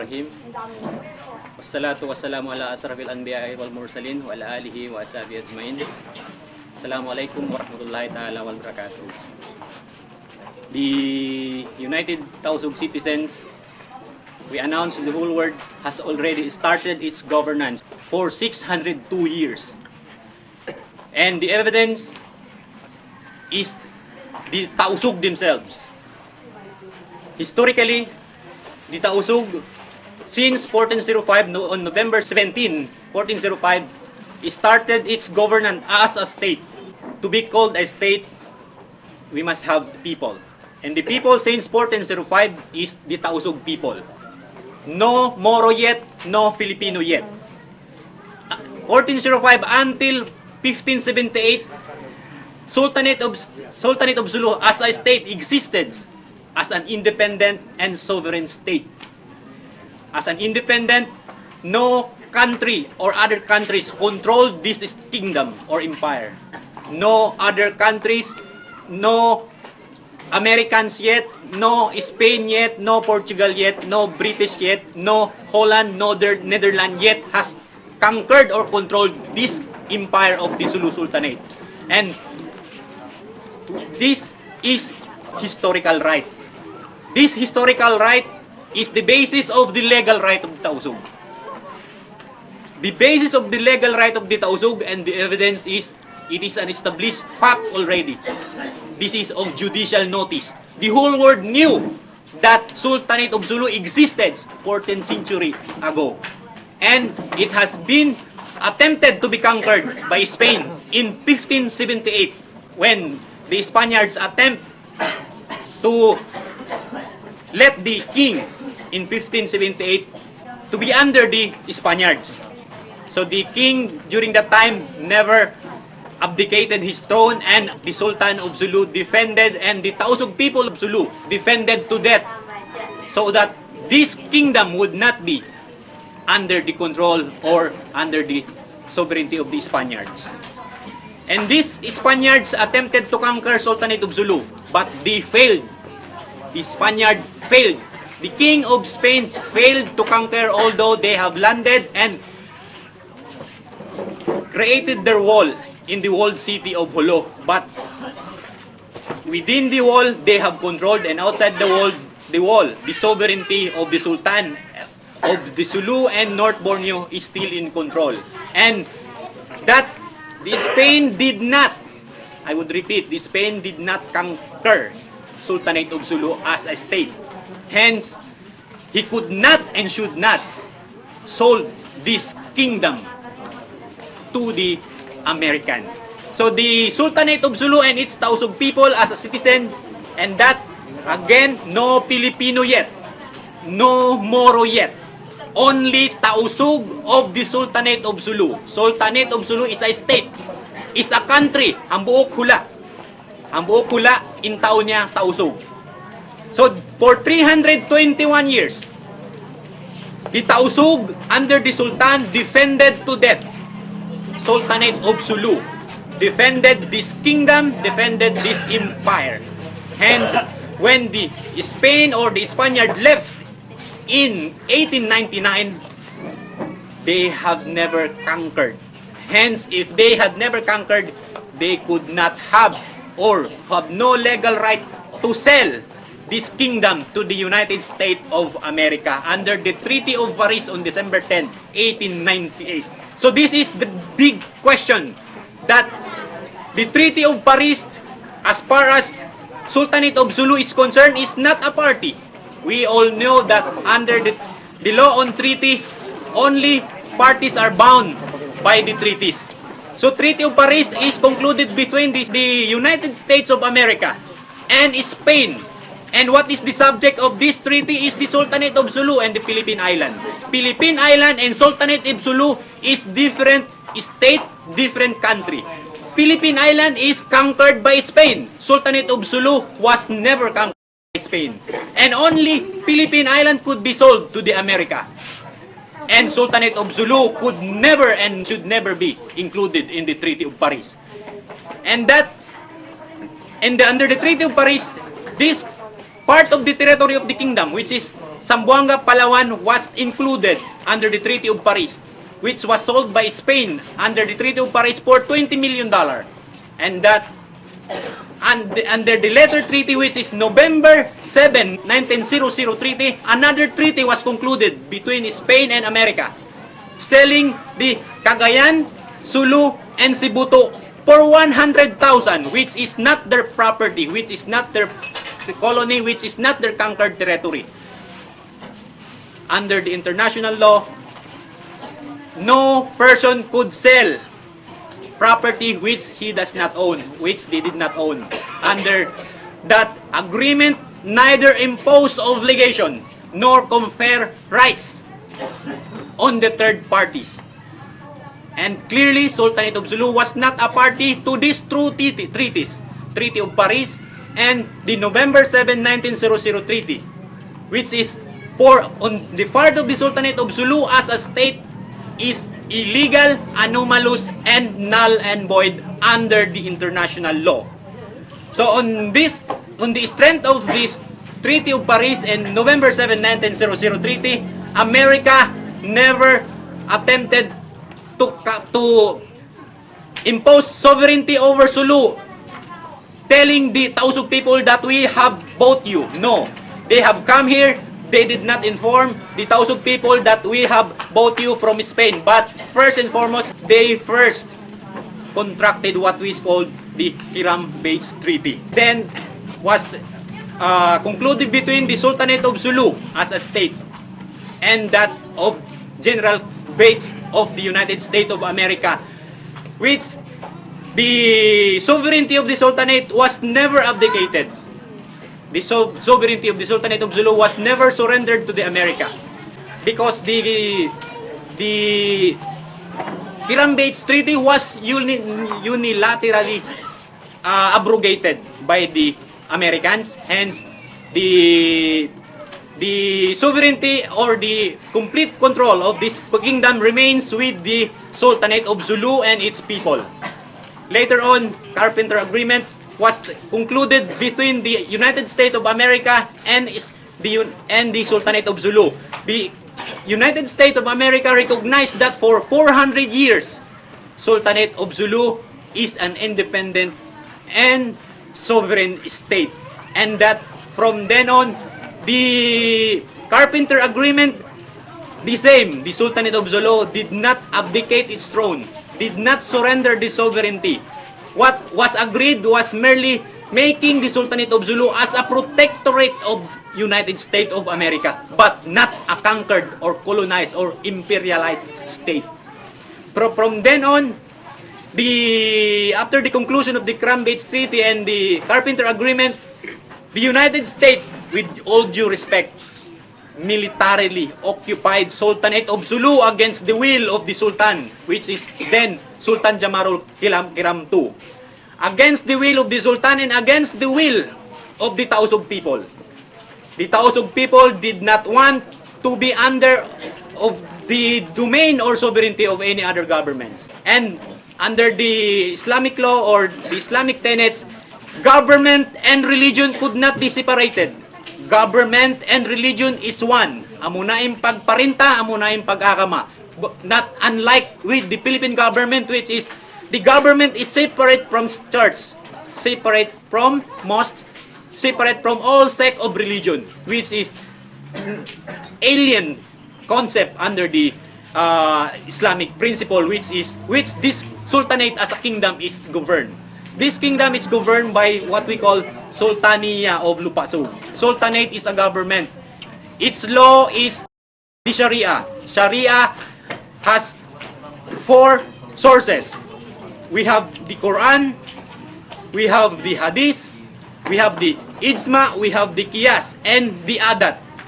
Bismillahirrahmanirrahim. Wassalatu wassalamu ala asrafil anbiya'i wal mursalin wa ala alihi wa ashabihi ajmain. Assalamualaikum warahmatullahi ta'ala wal barakatuh. The United Tausug citizens, we announce the whole world has already started its governance for 602 years. And the evidence is the Tausug themselves. Historically, the Tausug, since 1405, on November 17, 1405, started its governance as a state. To be called a state, we must have the people. And the people since 1405 is the Tausug people. No Moro yet, no Filipino yet. 1405 until 1578, Sultanate of Sulu as a state existed as an independent and sovereign state. As an independent, no country or other countries controlled this kingdom or empire. No other countries, no Americans yet, no Spain yet, no Portugal yet, no British yet, no Holland, no Netherlands yet has conquered or controlled this empire of the Sulu Sultanate. And this is historical right. This historical right is the basis of the legal right of the Tausug. The basis of the legal right of the Tausug, and the evidence is, it is an established fact already. This is of judicial notice. The whole world knew that Sultanate of Sulu existed 14th century ago. And it has been attempted to be conquered by Spain in 1578 when the Spaniards attempt to let the king in 1578 to be under the Spaniards. So the king during that time never abdicated his throne, and the Sultan of Sulu defended, and the Tausug people of Sulu defended to death so that this kingdom would not be under the control or under the sovereignty of the Spaniards. And these Spaniards attempted to conquer Sultanate of Sulu, but they failed. The Spaniard failed. The king of Spain failed to conquer, although they have landed and created their wall in the walled city of Jolo. But within the wall, they have controlled, and outside the wall, the sovereignty of the Sultan of the Sulu and North Borneo is still in control. And that the Spain did not, I would repeat, the Spain did not conquer Sultanate of Sulu as a state. Hence, he could not and should not sold this kingdom to the American. So the Sultanate of Sulu and its Tausug people as a citizen, and that, again, no Filipino yet, no Moro yet, only Tausug of the Sultanate of Sulu. Sultanate of Sulu is a state, is a country, ang buok hula. Ang buok hula, in taon niya, Tausug. So, for 321 years, the Tausug under the Sultan defended to death Sultanate of Sulu, defended this kingdom, defended this empire. Hence, when the Spain or the Spaniard left in 1899, they have never conquered. Hence, if they had never conquered, they could not have or have no legal right to sell this kingdom to the United States of America under the Treaty of Paris on December 10, 1898. So this is the big question, that the Treaty of Paris, as far as Sultanate of Sulu is concerned, is not a party. We all know that under the law on treaty, only parties are bound by the treaties. So Treaty of Paris is concluded between the United States of America and Spain. And what is the subject of this treaty is the Sultanate of Sulu and the Philippine Island. Philippine Island and Sultanate of Sulu is different state, different country. Philippine Island is conquered by Spain. Sultanate of Sulu was never conquered by Spain. And only Philippine Island could be sold to the America. And Sultanate of Sulu could never and should never be included in the Treaty of Paris. And that, under the Treaty of Paris, this part of the territory of the kingdom, which is Zamboanga, Palawan, was included under the Treaty of Paris, which was sold by Spain under the Treaty of Paris for $20 million. And that, under the later treaty, which is November 7, 1900 treaty, another treaty was concluded between Spain and America, selling the Cagayan, Sulu, and Cebuto for 100,000, which is not their property, which is not their colony, which is not their conquered territory. Under the international law, no person could sell property which he does not own, which they did not own. Under that agreement, neither impose obligation nor confer rights on the third parties. And clearly, Sultanate of Sulu was not a party to these two treaties, Treaty of Paris and the November 7, 1900 treaty, which is for on the part of the Sultanate of Sulu as a state is illegal, anomalous, and null and void under the international law. So on the strength of this Treaty of Paris and November 7, 1900 treaty, America never attempted to impose sovereignty over Sulu, telling the Tausug people that we have bought you. No, they have come here. They did not inform the Tausug people that we have bought you from Spain. But first and foremost, they first contracted what we called the Hiram Bates Treaty. Then was concluded between the Sultanate of Sulu as a state and that of General Bates of the United States of America, which the sovereignty of the Sultanate was never abdicated. The sovereignty of the Sultanate of Sulu was never surrendered to the America because the Hiram Bates Treaty was unilaterally abrogated by the Americans. Hence, the sovereignty or the complete control of this kingdom remains with the Sultanate of Sulu and its people. Later on, Carpenter Agreement was concluded between the United States of America and the Sultanate of Sulu. The United States of America recognized that for 400 years, Sultanate of Sulu is an independent and sovereign state. And that from then on, the Carpenter Agreement, the same. The Sultanate of Sulu did not abdicate its throne, did not surrender the sovereignty. What was agreed was merely making the Sultanate of Sulu as a protectorate of United States of America, but not a conquered or colonized or imperialized state. From then on, after the conclusion of the Hiram Bates Treaty and the Carpenter Agreement, the United States, with all due respect, militarily occupied Sultanate of Sulu against the will of the Sultan, which is then Sultan Jamarul Kiram II. Against the will of the Sultan and against the will of the Tausug people. The Tausug people did not want to be under of the domain or sovereignty of any other governments. And under the Islamic law or the Islamic tenets, government and religion could not be separated. Government and religion is one. Amo na yung pagparinta, amo na yung pag-akama. Not unlike with the Philippine government, which is the government is separate from church, separate from mosque, separate from all sect of religion, which is alien concept under the Islamic principle, which this sultanate as a kingdom is governed. This kingdom is governed by what we call Sultania of Lupasug. Sultanate is a government. Its law is the Sharia. Sharia has 4 sources. We have the Quran, we have the Hadith, we have the Ijma, we have the Qiyas, and the Adat.